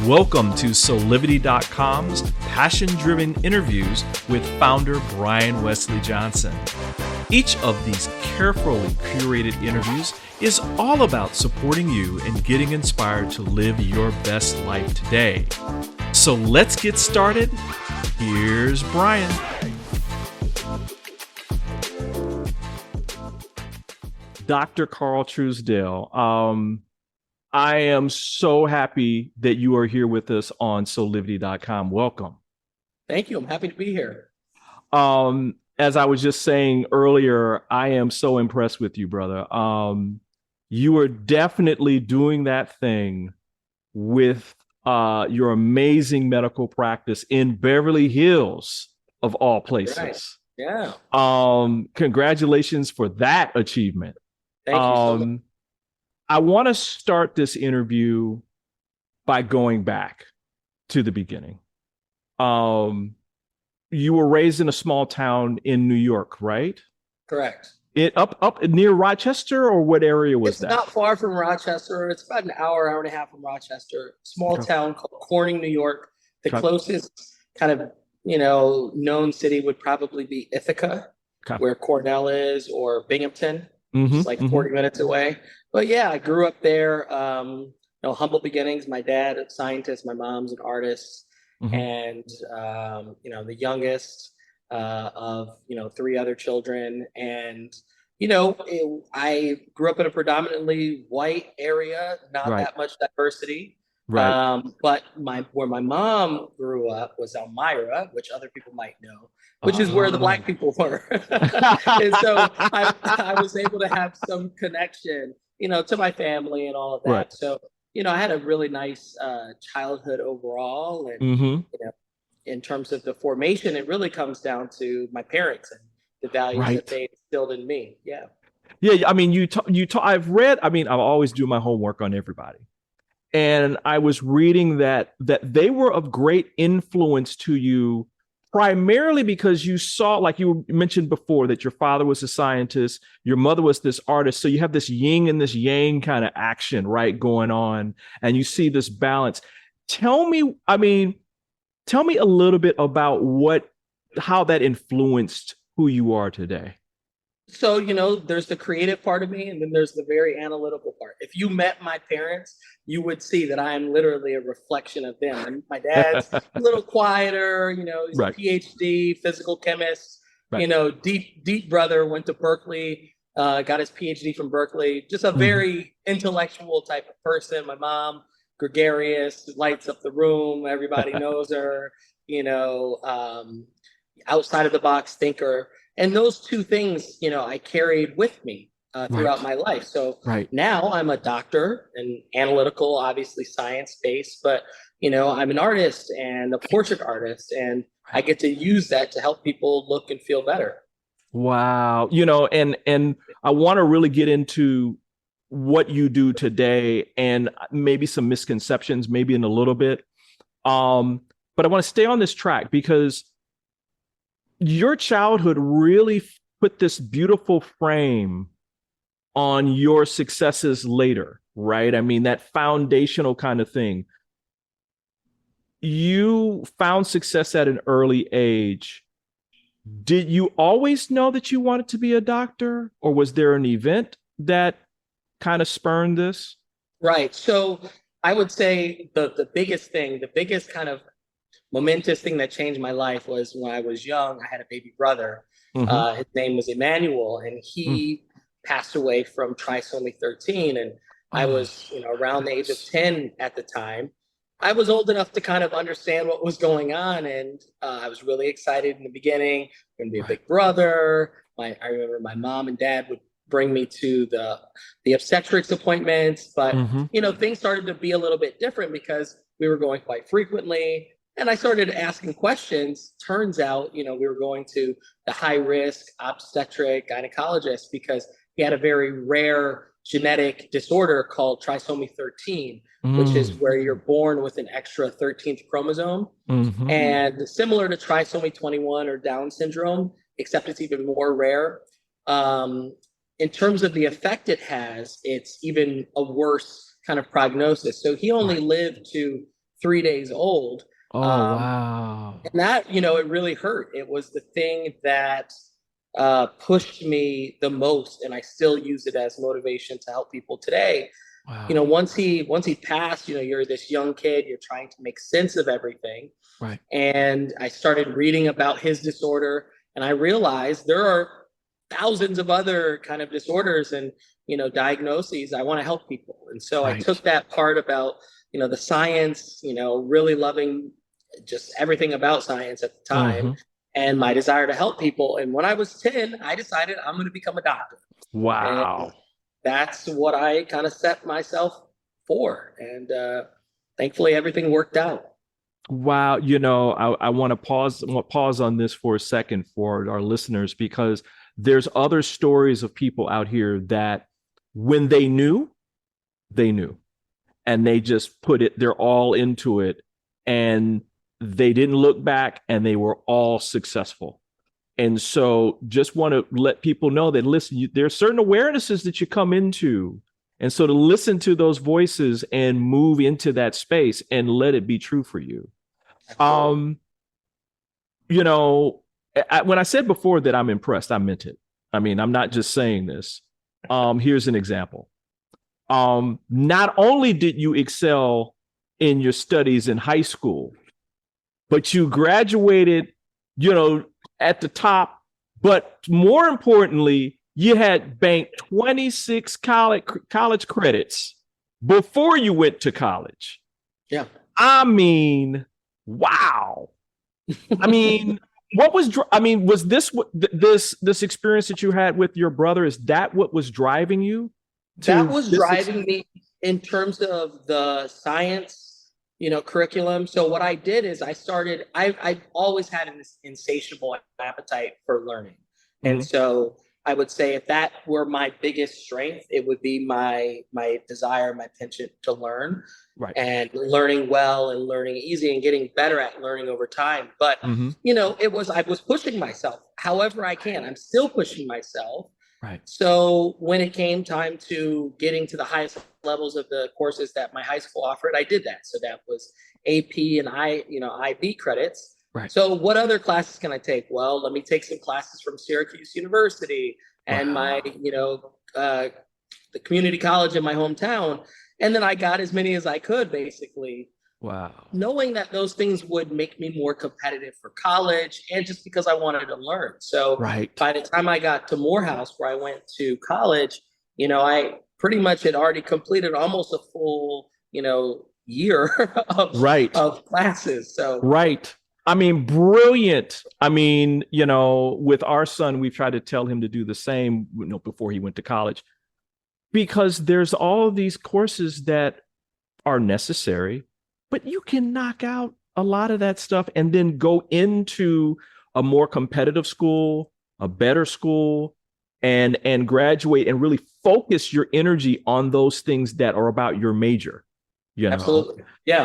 Welcome to Soulivity.com's passion-driven interviews with founder Brian Wesley Johnson. Each of these carefully curated interviews is all about supporting you and getting inspired to live your best life today. So let's get started. Here's Brian. Dr. Carl Truesdale, I am so happy that you are here with us on Soulivity.com. Welcome. Thank you. I'm happy to be here. As I was just saying earlier, I am so impressed with you, brother. You are definitely doing that thing with your amazing medical practice in Beverly Hills, of all places. Right. Yeah. Congratulations for that achievement. Thank you so much. I want to start this interview by going back to the beginning. You were raised in a small town in New York, right? Correct. Up near Rochester, or what area was that? It's not far from Rochester. It's about an hour and a half from Rochester. Small town called Corning, New York. The closest kind of, known city would probably be Ithaca, where Cornell is, or Binghamton, just like 40 minutes away. But yeah, I grew up there. Humble beginnings. My dad, a scientist. My mom's an artist, and the youngest of three other children. And I grew up in a predominantly white area, not that much diversity. Right. But where my mom grew up was Elmira, which other people might know, which is where the Black people were. And so I was able to have some connection, to my family and all of that. Right. So, I had a really nice childhood overall. And, in terms of the formation, it really comes down to my parents and the values that they instilled in me. Yeah. Yeah. I mean, I always do my homework on everybody. And I was reading that they were of great influence to you, primarily because you saw, like you mentioned before, that your father was a scientist, your mother was this artist. So you have this yin and this yang kind of action, right, going on, and you see this balance. Tell me a little bit about how that influenced who you are today. So, there's the creative part of me, and then there's the very analytical part. If you met my parents, you would see that I am literally a reflection of them. And my dad's a little quieter, he's a PhD, physical chemist, deep brother, went to Berkeley, got his PhD from Berkeley, just a very intellectual type of person. My mom, gregarious, lights up the room, everybody knows her, outside of the box thinker. And those two things, I carried with me throughout my life. So now I'm a doctor and analytical, obviously science-based, but, I'm an artist and a portrait artist, and I get to use that to help people look and feel better. Wow. And I want to really get into what you do today and maybe some misconceptions, maybe in a little bit. But I want to stay on this track because your childhood really put this beautiful frame on your successes later, right? I mean, that foundational kind of thing. You found success at an early age. Did you always know that you wanted to be a doctor, or was there an event that kind of spurned this? Right. So I would say the biggest kind of momentous thing that changed my life was when I was young. I had a baby brother. His name was Emmanuel, and he passed away from trisomy 13. And I was, around the age of 10 at the time. I was old enough to kind of understand what was going on, and I was really excited in the beginning. I'm going to be a big brother. I remember my mom and dad would bring me to the obstetrics appointments, but things started to be a little bit different because we were going quite frequently. And I started asking questions. Turns out, we were going to the high-risk obstetric gynecologist because he had a very rare genetic disorder called trisomy 13, which is where you're born with an extra 13th chromosome. And similar to trisomy 21 or Down syndrome, except it's even more rare. In terms of the effect it has, it's even a worse kind of prognosis. So he only lived to 3 days old. Oh, wow. And that, it really hurt. It was the thing that pushed me the most, and I still use it as motivation to help people today. Wow. Once he passed, you're this young kid, you're trying to make sense of everything. Right. And I started reading about his disorder, and I realized there are thousands of other kind of disorders and, diagnoses. I want to help people. And so I took that part about, the science, really loving just everything about science at the time, and my desire to help people. And when I was 10, I decided I'm going to become a doctor. Wow. And that's what I kind of set myself for. And thankfully, everything worked out. Wow. I want to pause on this for a second for our listeners, because there's other stories of people out here that when they knew, and they just they're all into it, and they didn't look back, and they were all successful. And so just want to let people know that, listen, there are certain awarenesses that you come into. And so to listen to those voices and move into that space and let it be true for you. When I said before that I'm impressed, I meant it. I mean, I'm not just saying this. Here's an example. Not only did you excel in your studies in high school, but you graduated, at the top, but more importantly, you had banked 26 college credits before you went to college. Yeah. I mean, wow. I mean, was this experience that you had with your brother, is that what was driving you? That was driving me in terms of the science, curriculum. So what I did is I've always had an insatiable appetite for learning. And so I would say if that were my biggest strength, it would be my desire, my penchant to learn, and learning well and learning easy and getting better at learning over time. But, I was pushing myself however I can. I'm still pushing myself. Right. So when it came time to getting to the highest levels of the courses that my high school offered, I did that. So that was AP and IB credits. Right. So what other classes can I take? Well, let me take some classes from Syracuse University and my, the community college in my hometown. And then I got as many as I could, basically. Wow. Knowing that those things would make me more competitive for college, and just because I wanted to learn. So by the time I got to Morehouse, where I went to college, I pretty much had already completed almost a full, year of classes. So I mean, brilliant. I mean, with our son, we've tried to tell him to do the same, before he went to college, because there's all these courses that are necessary, but you can knock out a lot of that stuff and then go into a more competitive school, a better school, and graduate and really focus your energy on those things that are about your major. Absolutely. Yeah.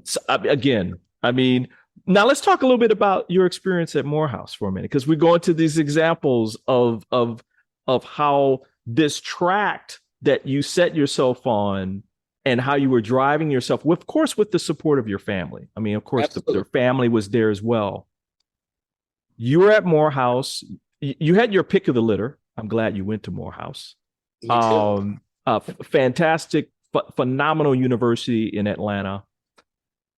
So, again, I mean, now let's talk a little bit about your experience at Morehouse for a minute, because we go into these examples of how this tract that you set yourself on and how you were driving yourself, of course, with the support of your family. I mean, of course, their family was there as well. You were at Morehouse. You had your pick of the litter. I'm glad you went to Morehouse. Fantastic, phenomenal university in Atlanta.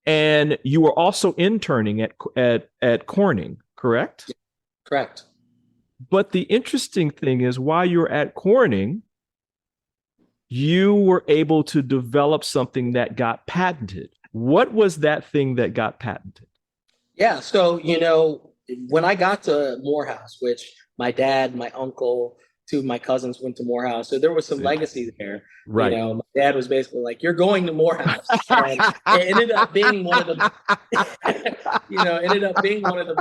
And you were also interning at Corning, correct? Correct. But the interesting thing is, while you were at Corning, you were able to develop something that got patented. What was that thing that got patented? Yeah. So, when I got to Morehouse, which my dad, my uncle, two of my cousins went to Morehouse, so there was some legacy there. Right. My dad was basically like, "You're going to Morehouse." And it ended up being one of the,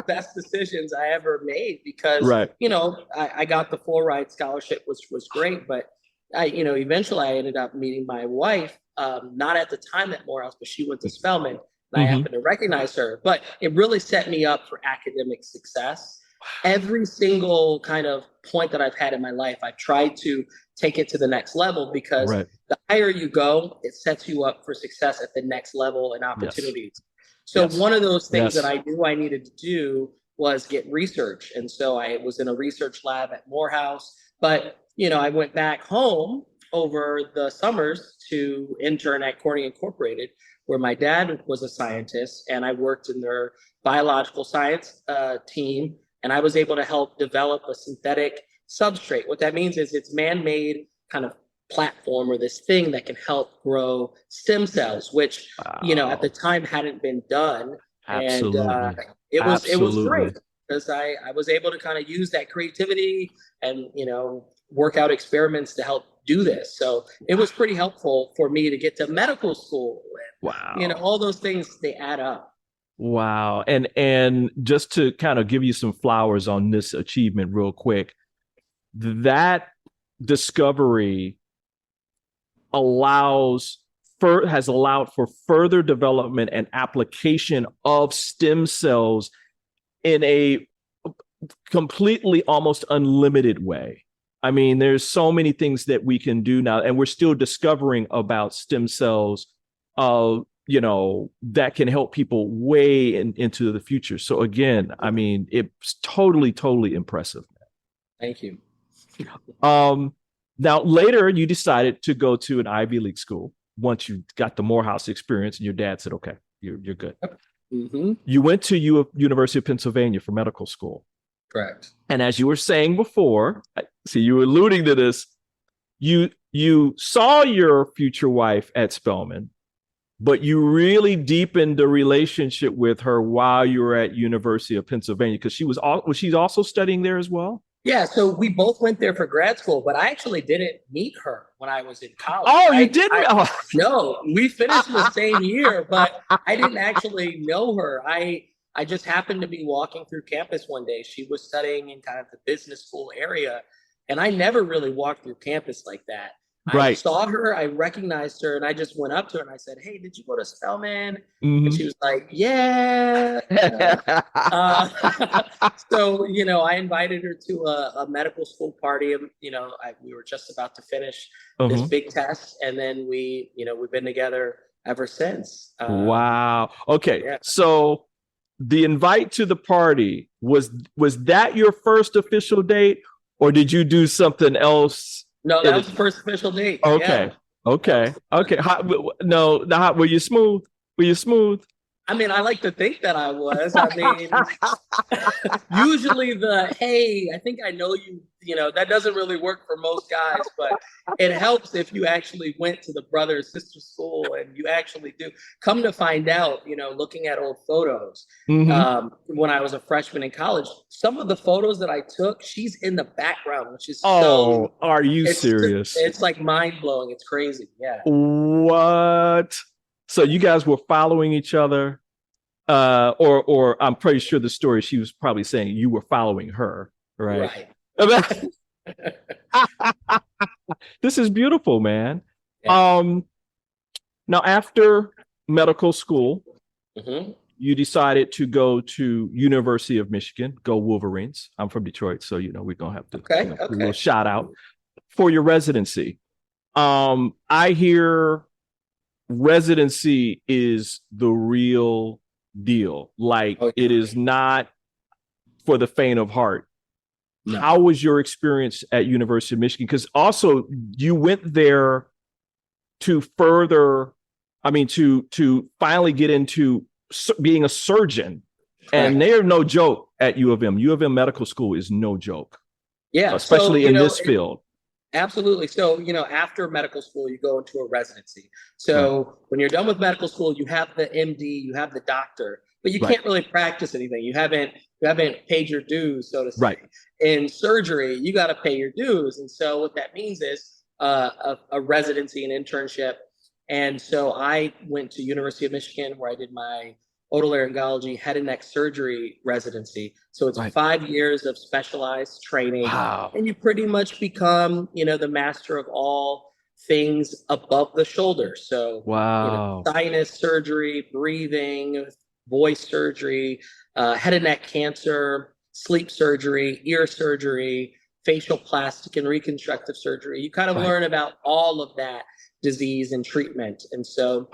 best decisions I ever made, because, I got the full ride scholarship, which was great, but eventually I ended up meeting my wife, not at the time at Morehouse, but she went to Spelman, and I happened to recognize her. But it really set me up for academic success. every single kind of point that I've had in my life, I've tried to take it to the next level, because Right. the higher you go, it sets you up for success at the next level and Yes. opportunities. So Yes. one of those things Yes. that I knew I needed to do was get research. And so I was in a research lab at Morehouse, but I went back home over the summers to intern at Corning Incorporated, where my dad was a scientist, and I worked in their biological science team, and I was able to help develop a synthetic substrate. What that means is it's man-made kind of platform, or this thing that can help grow stem cells, which at the time hadn't been done. Absolutely. And it was great, because I was able to kind of use that creativity and work out experiments to help do this. So it was pretty helpful for me to get to medical school. And, wow. All those things, they add up. Wow. And just to kind of give you some flowers on this achievement real quick, that discovery has allowed for further development and application of stem cells in a completely almost unlimited way. I mean, there's so many things that we can do now, and we're still discovering about stem cells, that can help people way into the future. So again, I mean, it's totally, totally impressive. Thank you. Now later you decided to go to an Ivy League school once you got the Morehouse experience, and your dad said, okay, you're good. Mm-hmm. You went to University of Pennsylvania for medical school. Correct. And as you were saying before, see, you were alluding to this, you saw your future wife at Spelman, but you really deepened the relationship with her while you were at University of Pennsylvania, because was she also studying there as well? Yeah, so we both went there for grad school, but I actually didn't meet her when I was in college. Oh, you didn't? No, we finished the same year, but I didn't actually know her. I just happened to be walking through campus one day. She was studying in kind of the business school area, and I never really walked through campus like that. Right. I saw her, I recognized her, and I just went up to her and I said, "Hey, did you go to Spelman?" Mm-hmm. And she was like, "Yeah." So, I invited her to a medical school party. We were just about to finish this big test, and then we've been together ever since. Wow. Okay. Yeah. So the invite to the party, was that your first official date, or did you do something else? No, that was the first official date. Okay. Yeah. Okay. Were you smooth? Were you smooth? I mean, I like to think that I was. I mean, usually hey, I think I know you, that doesn't really work for most guys, but it helps if you actually went to the brother or sister school and you actually do. Come to find out, looking at old photos, when I was a freshman in college, some of the photos that I took, she's in the background, which is are you serious? It's like mind blowing. It's crazy. Yeah. What? So you guys were following each other, or I'm pretty sure the story, she was probably saying you were following her, right? This is beautiful, man. Yeah. Now after medical school, you decided to go to University of Michigan, go Wolverines. I'm from Detroit, so we're gonna have to a little shout out for your residency. I hear residency is the real deal. Like, it is not for the faint of heart. No. How was your experience at University of Michigan? Because also you went there to finally get into being a surgeon. And they're no joke at U of M. U of M medical school is no joke. Yeah. Especially in this field. Absolutely. So, after medical school, you go into a residency. So when you're done with medical school, you have the MD, you have the doctor, but you can't really practice anything. You haven't paid your dues, so to say. Right. In surgery, you got to pay your dues. And so what that means is a residency, an internship. And so I went to University of Michigan, where I did my otolaryngology head and neck surgery residency. So it's 5 years of specialized training. Wow. And you pretty much become, the master of all things above the shoulder. So sinus surgery, breathing, voice surgery, head and neck cancer, sleep surgery, ear surgery, facial plastic and reconstructive surgery. You kind of Right. learn about all of that disease and treatment. And so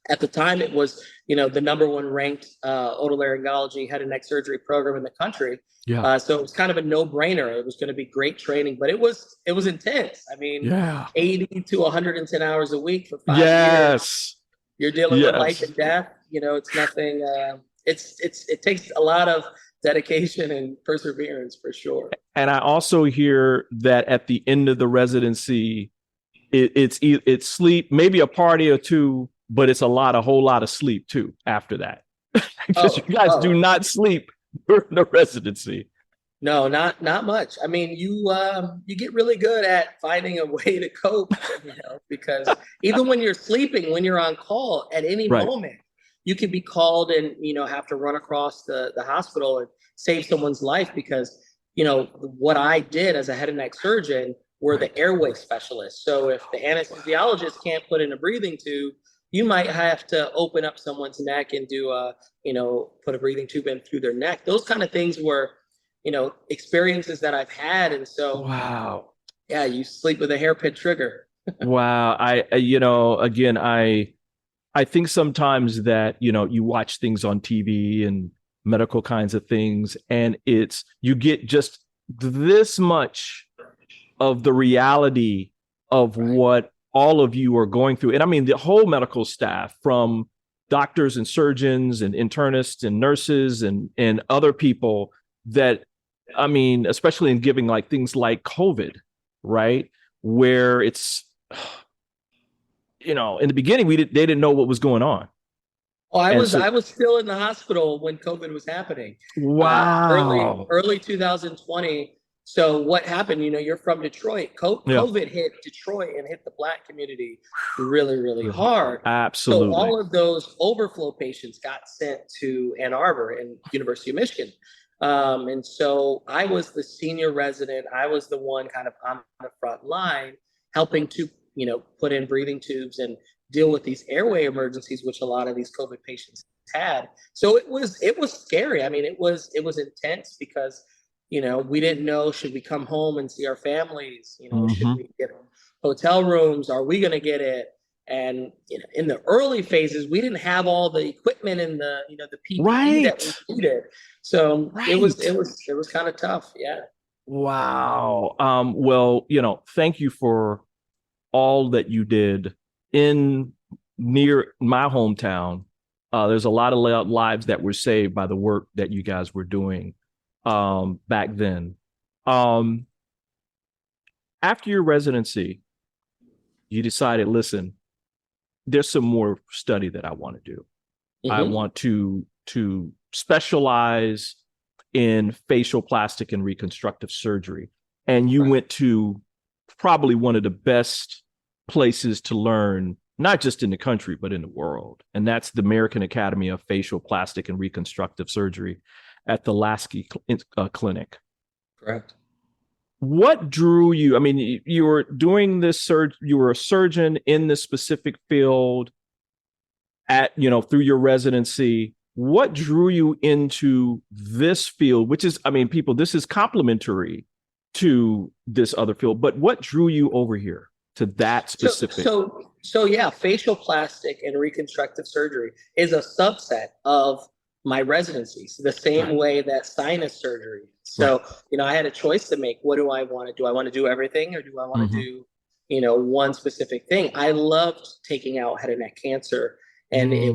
at the time, it was, the number one ranked otolaryngology head and neck surgery program in the country. Yeah. So it was kind of a no-brainer. It was going to be great training, but it was intense. I mean, Yeah. 80 to 110 hours a week for 5 years. Yes. You're dealing with life and death. It's nothing. It takes a lot of dedication and perseverance for sure. And I also hear that at the end of the residency, it's sleep, maybe a party or two, but it's a whole lot of sleep too after that. Because you guys do not sleep during the residency. No, not much. I mean, you get really good at finding a way to cope, because even when you're sleeping, when you're on call at any moment, you can be called and have to run across the hospital and save someone's life because what I did as a head and neck surgeon were the airway specialists. So if the anesthesiologist can't put in a breathing tube, you might have to open up someone's neck and do put a breathing tube in through their neck. Those kind of things were experiences that I've had. And so, wow. Yeah, you sleep with a hairpin trigger. Wow. Again, I think sometimes that, you watch things on TV and medical kinds of things, and you get just this much of the reality of what all of you are going through. And I mean, the whole medical staff, from doctors and surgeons and internists and nurses and other people that, I mean, especially in giving like things like COVID, right? Where it's, in the beginning, they didn't know what was going on. Oh, I was still in the hospital when COVID was happening. Wow. Early 2020. So what happened? You're from Detroit. COVID hit Detroit and hit the Black community really, really hard. Absolutely. So all of those overflow patients got sent to Ann Arbor and University of Michigan. And so I was the senior resident. I was the one kind of on the front line helping to, put in breathing tubes and deal with these airway emergencies, which a lot of these COVID patients had. So it was scary. I mean, it was intense because, we didn't know, should we come home and see our families? Should we get hotel rooms? Are we going to get it? And in the early phases, we didn't have all the equipment and the PPE that we needed. So it was kind of tough. Yeah. Wow. Well, thank you for all that you did in near my hometown. There's a lot of lives that were saved by the work that you guys were doing back then. After your residency, you decided, listen, there's some more study that I want to do. I want to specialize in facial plastic and reconstructive surgery. And you went to probably one of the best places to learn, not just in the country, but in the world. And that's the American Academy of Facial Plastic and Reconstructive Surgery at the Lasky Clinic. Correct. What drew you? I mean, you were doing this you were a surgeon in this specific field through your residency. What drew you into this field, which is, I mean, people, this is complementary to this other field, but what drew you over here to that specific? So yeah, facial plastic and reconstructive surgery is a subset of my residencies, the same way that sinus surgery. So, I had a choice to make. What do I want to do? I want to do everything, or do I want to do, one specific thing? I loved taking out head and neck cancer. And I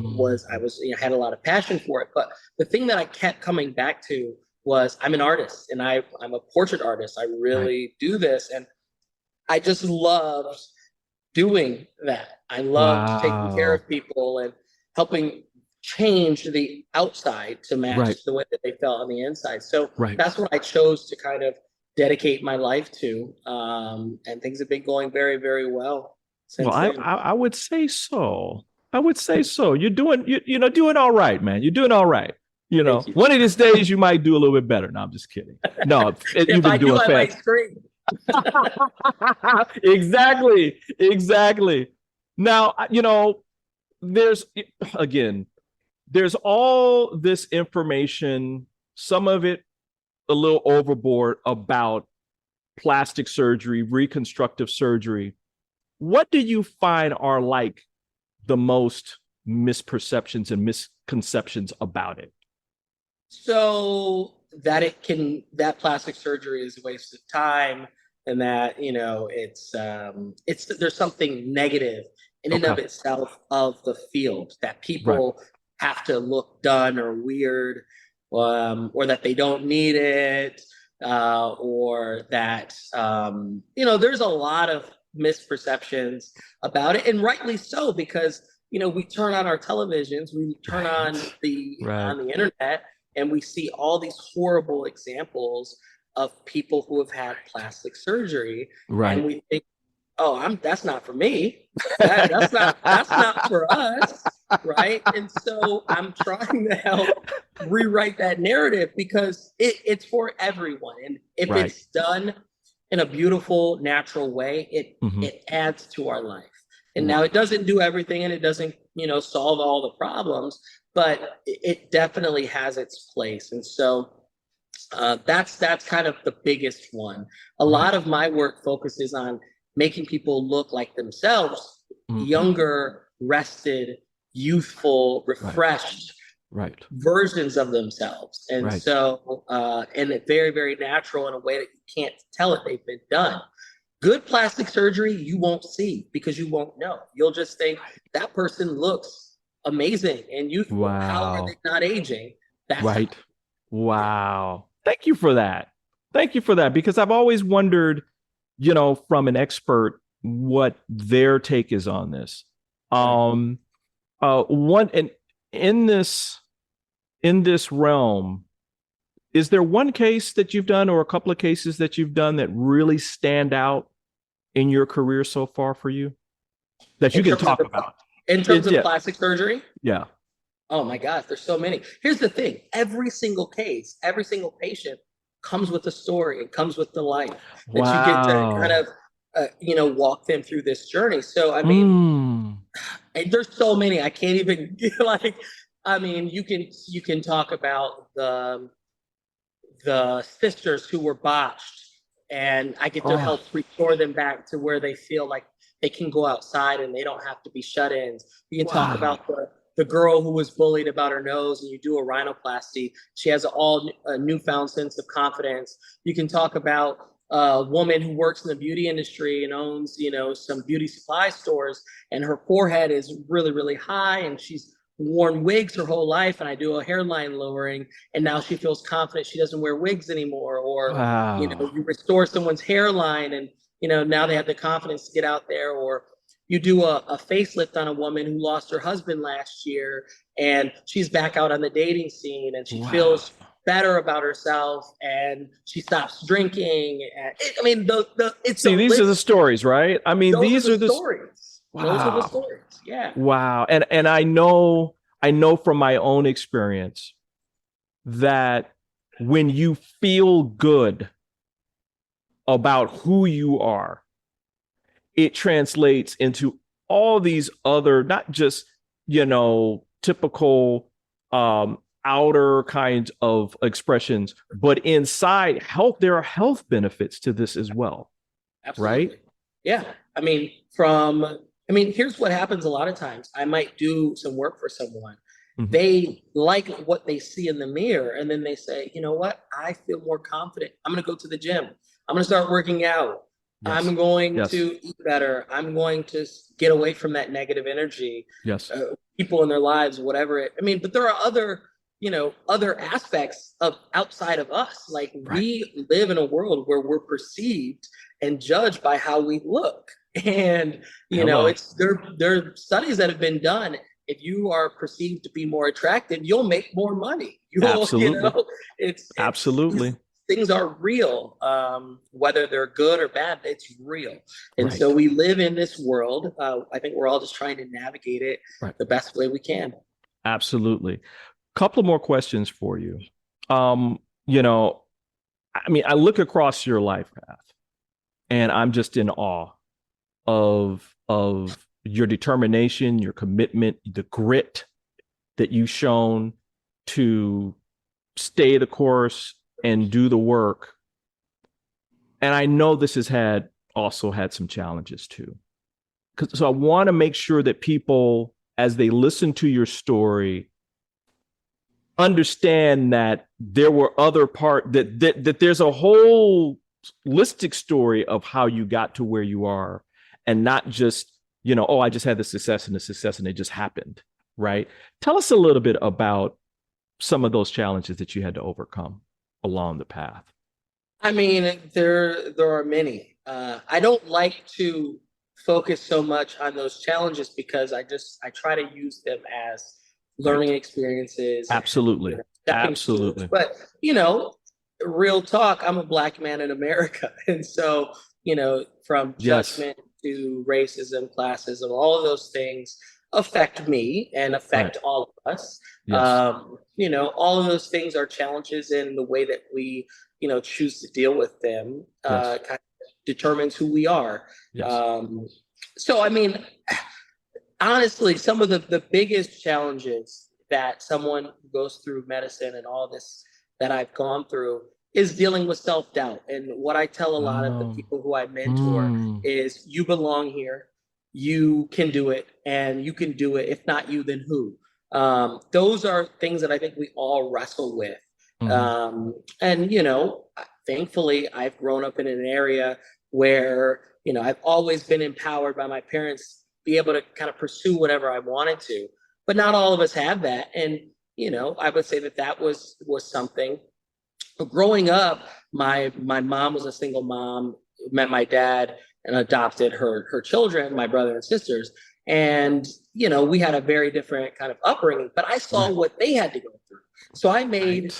had a lot of passion for it. But the thing that I kept coming back to was I'm an artist, and I'm a portrait artist. I really do this. And I just loved doing that. I loved taking care of people and helping change the outside to match the way that they felt on the inside. So that's what I chose to kind of dedicate my life to. And things have been going very, very well since then. I would say so. You're doing all right, man. You're doing all right. One of these days you might do a little bit better. No, I'm just kidding. No, you've been doing fast. I might scream. Exactly. Now, there's all this information. Some of it a little overboard about plastic surgery, reconstructive surgery, what do you find are like the most misperceptions and misconceptions about it? So that plastic surgery is a waste of time, and that it's there's something negative in and of Okay. itself of the field, that Right. people have to look done or weird, or that they don't need it, or that there's a lot of misperceptions about it, and rightly so, because we turn on our televisions, we turn on Right. the Right. internet, and we see all these horrible examples of people who have had plastic surgery, and Right. we think, oh, that's not for me. That's not for us, right? And so I'm trying to help rewrite that narrative, because it's for everyone, and if Right. it's done in a beautiful, natural way, Mhm. it adds to our life. And now Wow. it doesn't do everything, and it doesn't solve all the problems, but it definitely has its place. And so that's kind of the biggest one. A Right. lot of my work focuses on making people look like themselves, Mhm. younger, rested, youthful, Right. refreshed Right. versions of themselves. And Right. so, and it very, very natural in a way that you can't tell if they've been done. Good plastic surgery, you won't see, because you won't know. You'll just think that person looks amazing and youthful. How are they Wow. not aging? That's how. Right. Wow. Thank you for that. Thank you for that, because I've always wondered, from an expert, what their take is on this. Right. One and in this realm, is there one case that you've done or a couple of cases that you've done that really stand out in your career so far for you that you In can terms of talk about? in terms of Yeah. plastic surgery, Yeah. oh my gosh, there's so many. Here's the thing: every single case, every single patient comes with a story and comes with the life that you get to kind Wow. of walk them through this journey. So I mean, Mm. and there's so many I can't even like. I mean, you can talk about the sisters who were botched, and I get to Oh, help restore them back to where they feel like they can go outside and they don't have to be shut-ins. You can talk wow. about the girl who was bullied about her nose, and you do a rhinoplasty. She has a newfound sense of confidence. You can talk about a woman who works in the beauty industry and owns, some beauty supply stores, and her forehead is really, really high, and she's worn wigs her whole life, and I do a hairline lowering, and now she feels confident she doesn't wear wigs anymore. Or Wow. you restore someone's hairline, and now they have the confidence to get out there. Or you do a facelift on a woman who lost her husband last year, and she's back out on the dating scene, and she Wow. feels better about herself, and she stops drinking. And I mean, it's a See, these are the list. stories, right? I mean, Those are these the are the stories. Those are the wow. stories. Yeah. Wow. And I know from my own experience that when you feel good about who you are, it translates into all these other, not just, typical outer kinds of expressions, but inside health, there are health benefits to this as well, right? Absolutely. Yeah. Here's what happens a lot of times. I might do some work for someone. Mhm. They like what they see in the mirror, and then they say, you know what? I feel more confident. I'm going to go to the gym. I'm going to start working out. Yes. I'm going Yes. to eat better. I'm going to get away from that negative energy, Yes. people in their lives, whatever but there are other aspects of outside of us. Like, Right. we live in a world where we're perceived and judged by how we look. And Hello. it's there are studies that have been done. If you are perceived to be more attractive, you'll make more money. You'll, Absolutely. it's Absolutely. things are real. Whether they're good or bad, it's real. And so Right. we live in this world. I think we're all just trying to navigate it Right. the best way we can. Absolutely. Couple more questions for you. Um, you know, I look across your life path and I'm just in awe of your determination, your commitment, the grit that you've shown to stay the course and do the work. And I know this has also had some challenges too. So I want to make sure that people, as they listen to your story, understand that there were other that there's a whole holistic story of how you got to where you are, and not just, oh, I just had the success and it just happened, right? Tell us a little bit about some of those challenges that you had to overcome along the path. I mean, there are many. I don't like to focus so much on those challenges because I try to use them as learning experiences. Absolutely. Absolutely. But, real talk, I'm a Black man in America. And so, from judgment to racism, classism, all of those things affect me and affect all of us. Yes. All of those things are challenges, in the way that we, choose to deal with them, kind of determines who we are. Yes. So, I mean, honestly, some of the biggest challenges that someone who goes through medicine and all this that I've gone through is dealing with self-doubt. And what I tell a lot of the people who I mentor is, you belong here, you can do it, and you can do it. If not you, then who? Those are things that I think we all wrestle with. And, thankfully, I've grown up in an area where, I've always been empowered by my parents, be able to kind of pursue whatever I wanted to. But not all of us have that. And, I would say that was something. But growing up, my mom was a single mom, met my dad and adopted her children, my brother and sisters. And, we had a very different kind of upbringing, but I saw what they had to go through. So I made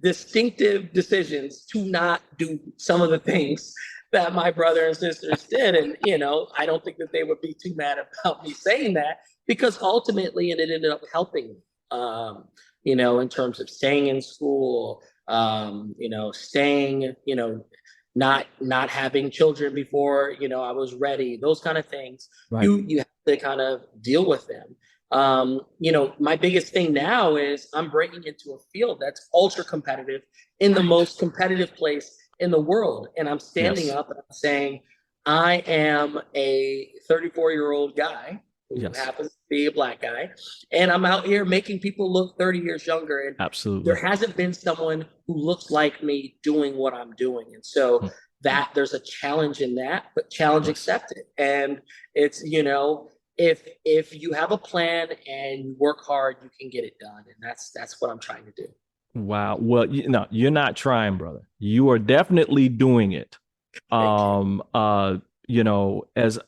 distinctive decisions to not do some of the things that my brother and sisters did. And, I don't think that they would be too mad about me saying that, because ultimately it ended up helping me, in terms of staying in school, staying, not having children before, I was ready, those kind of things. Right. You have to kind of deal with them. My biggest thing now is I'm breaking into a field that's ultra competitive, in the most competitive place in the world. And I'm standing up and I'm saying, I am a 34-year-old guy who happens to be a Black guy, and I'm out here making people look 30 years younger. And absolutely, there hasn't been someone who looks like me doing what I'm doing. And so that there's a challenge in that, but challenge accepted. And it's, if you have a plan and you work hard, you can get it done. And that's what I'm trying to do. Wow. Well, you're not trying, brother. You are definitely doing it. As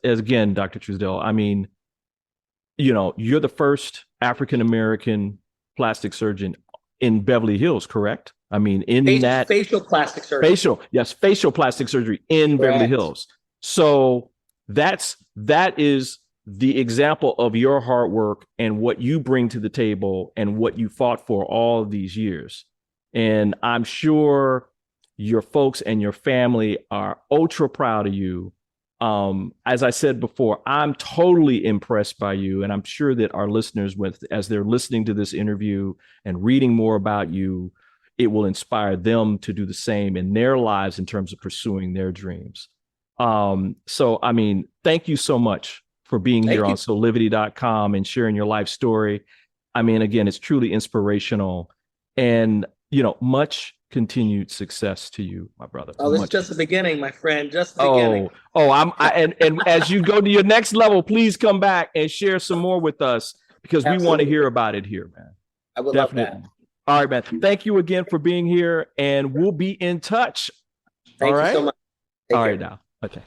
again, Dr. Truesdale, I mean, you're the first African-American plastic surgeon in Beverly Hills, correct? I mean, facial plastic surgery. Facial plastic surgery in Beverly Hills. So that is the example of your hard work and what you bring to the table and what you fought for all of these years. And I'm sure your folks and your family are ultra proud of you. As I said before, I'm totally impressed by you. And I'm sure that our listeners, as they're listening to this interview and reading more about you, it will inspire them to do the same in their lives in terms of pursuing their dreams. So, I mean, thank you so much for being here on Soulivity.com and sharing your life story. I mean, again, it's truly inspirational, and, much continued success to you, my brother. Oh, this is just the beginning, my friend. Just the beginning. And as you go to your next level, please come back and share some more with us, because we want to hear about it here, man. I would love that. All right, man. Thank you again for being here, and we'll be in touch. Thank you so much. All right, now. Okay.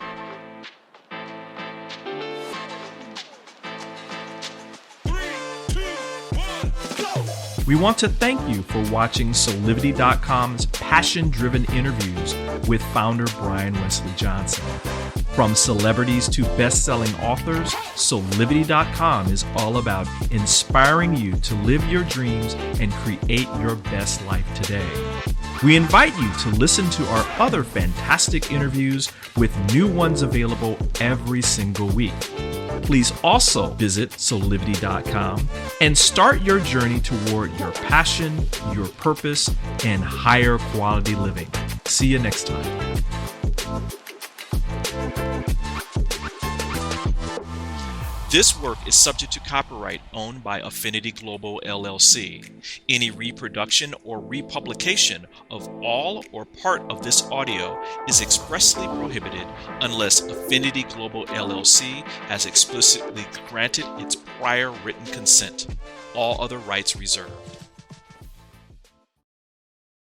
We want to thank you for watching Soulivity.com's passion-driven interviews with founder Brian Wesley Johnson. From celebrities to best-selling authors, Soulivity.com is all about inspiring you to live your dreams and create your best life today. We invite you to listen to our other fantastic interviews with new ones available every single week. Please also visit Soulivity.com and start your journey toward your passion, your purpose, and higher quality living. See you next time. This work is subject to copyright owned by Affinity Global LLC. Any reproduction or republication of all or part of this audio is expressly prohibited unless Affinity Global LLC has explicitly granted its prior written consent. All other rights reserved.